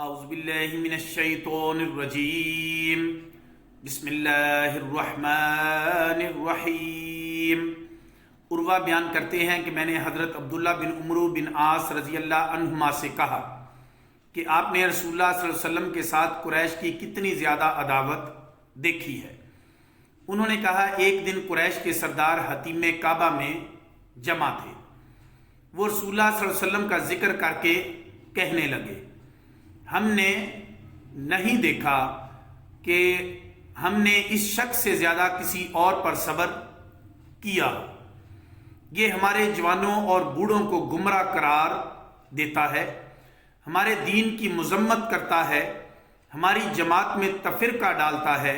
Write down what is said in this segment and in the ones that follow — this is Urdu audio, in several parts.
اعوذ باللہ من الشیطان الرجیم بسم اللہ الرحمن الرحیم۔ عروہ بیان کرتے ہیں کہ میں نے حضرت عبداللہ بن عمرو بن عاص رضی اللہ عنہما سے کہا کہ آپ نے رسول اللہ صلی اللہ علیہ وسلم کے ساتھ قریش کی کتنی زیادہ عداوت دیکھی ہے۔ انہوں نے کہا ایک دن قریش کے سردار حتیم کعبہ میں جمع تھے۔ وہ رسول اللہ صلی اللہ علیہ وسلم کا ذکر کر کے کہنے لگے، ہم نے نہیں دیکھا کہ ہم نے اس شخص سے زیادہ کسی اور پر صبر کیا، یہ ہمارے جوانوں اور بوڑھوں کو گمراہ قرار دیتا ہے، ہمارے دین کی مذمت کرتا ہے، ہماری جماعت میں تفرقہ ڈالتا ہے،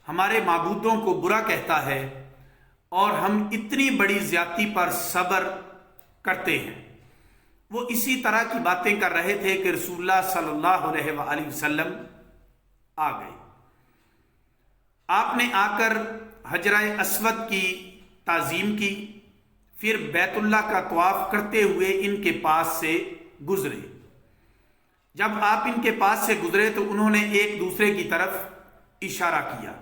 ہمارے معبودوں کو برا کہتا ہے، اور ہم اتنی بڑی زیادتی پر صبر کرتے ہیں۔ وہ اسی طرح کی باتیں کر رہے تھے کہ رسول اللہ صلی اللہ علیہ وآلہ وسلم آ گئے۔ آپ نے آ کر حجرہ اسود کی تعظیم کی، پھر بیت اللہ کا طواف کرتے ہوئے ان کے پاس سے گزرے۔ جب آپ ان کے پاس سے گزرے تو انہوں نے ایک دوسرے کی طرف اشارہ کیا۔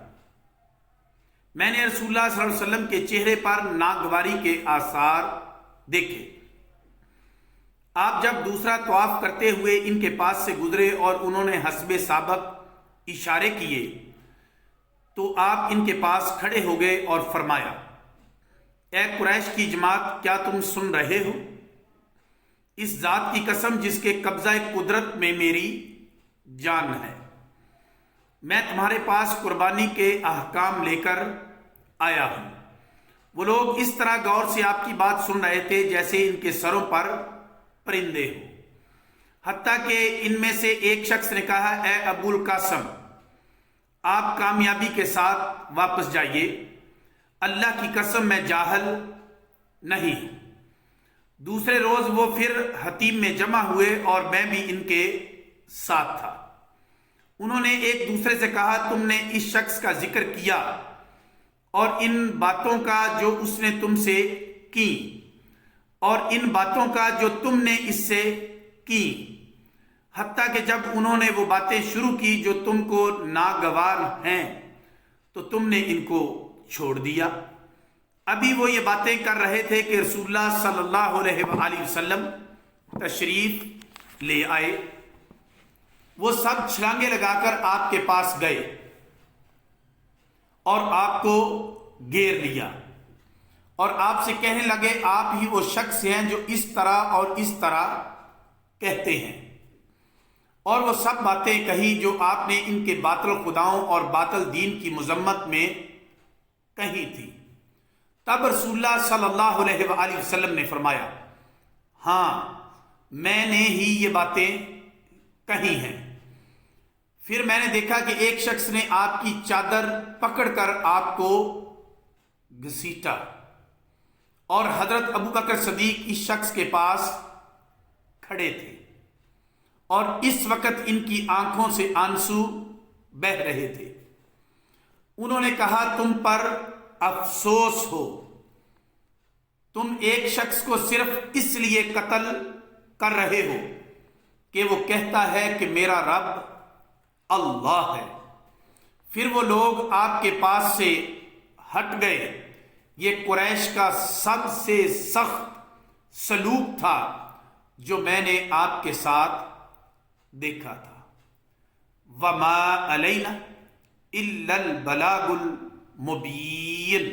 میں نے رسول اللہ صلی اللہ علیہ وسلم کے چہرے پر ناگواری کے آثار دیکھے۔ آپ جب دوسرا طواف کرتے ہوئے ان کے پاس سے گزرے اور انہوں نے حسب سابق اشارے کیے تو آپ ان کے پاس کھڑے ہو گئے اور فرمایا، اے قریش کی جماعت، کیا تم سن رہے ہو؟ اس ذات کی قسم جس کے قبضہ قدرت میں میری جان ہے، میں تمہارے پاس قربانی کے احکام لے کر آیا ہوں۔ وہ لوگ اس طرح غور سے آپ کی بات سن رہے تھے جیسے ان کے سروں پر پرندے ہو، حتیٰ کہ ان میں سے ایک شخص نے کہا، اے ابو القاسم، آپ کامیابی کے ساتھ واپس جائیے، اللہ کی قسم میں جاہل نہیں ہوں۔ دوسرے روز وہ پھر حتیم میں جمع ہوئے اور میں بھی ان کے ساتھ تھا۔ انہوں نے ایک دوسرے سے کہا، تم نے اس شخص کا ذکر کیا اور ان باتوں کا جو اس نے تم سے کی اور ان باتوں کا جو تم نے اس سے کی، حتیٰ کہ جب انہوں نے وہ باتیں شروع کی جو تم کو ناگوار ہیں تو تم نے ان کو چھوڑ دیا۔ ابھی وہ یہ باتیں کر رہے تھے کہ رسول اللہ صلی اللہ علیہ وآلہ وسلم تشریف لے آئے۔ وہ سب چھلانگے لگا کر آپ کے پاس گئے اور آپ کو گھیر لیا اور آپ سے کہنے لگے، آپ ہی وہ شخص ہیں جو اس طرح اور اس طرح کہتے ہیں، اور وہ سب باتیں کہی جو آپ نے ان کے باطل خداؤں اور باطل دین کی مذمت میں کہی تھی۔ تب رسول اللہ صلی اللہ علیہ وآلہ وسلم نے فرمایا، ہاں میں نے ہی یہ باتیں کہی ہیں۔ پھر میں نے دیکھا کہ ایک شخص نے آپ کی چادر پکڑ کر آپ کو گھسیٹا، اور حضرت ابو بکر صدیق اس شخص کے پاس کھڑے تھے، اور اس وقت ان کی آنکھوں سے آنسو بہ رہے تھے۔ انہوں نے کہا، تم پر افسوس ہو، تم ایک شخص کو صرف اس لیے قتل کر رہے ہو کہ وہ کہتا ہے کہ میرا رب اللہ ہے۔ پھر وہ لوگ آپ کے پاس سے ہٹ گئے۔ یہ قریش کا سب سے سخت سلوک تھا جو میں نے آپ کے ساتھ دیکھا تھا۔ وَمَا عَلَيْنَا إِلَّا الْبَلَاغُ الْمُبِينُ۔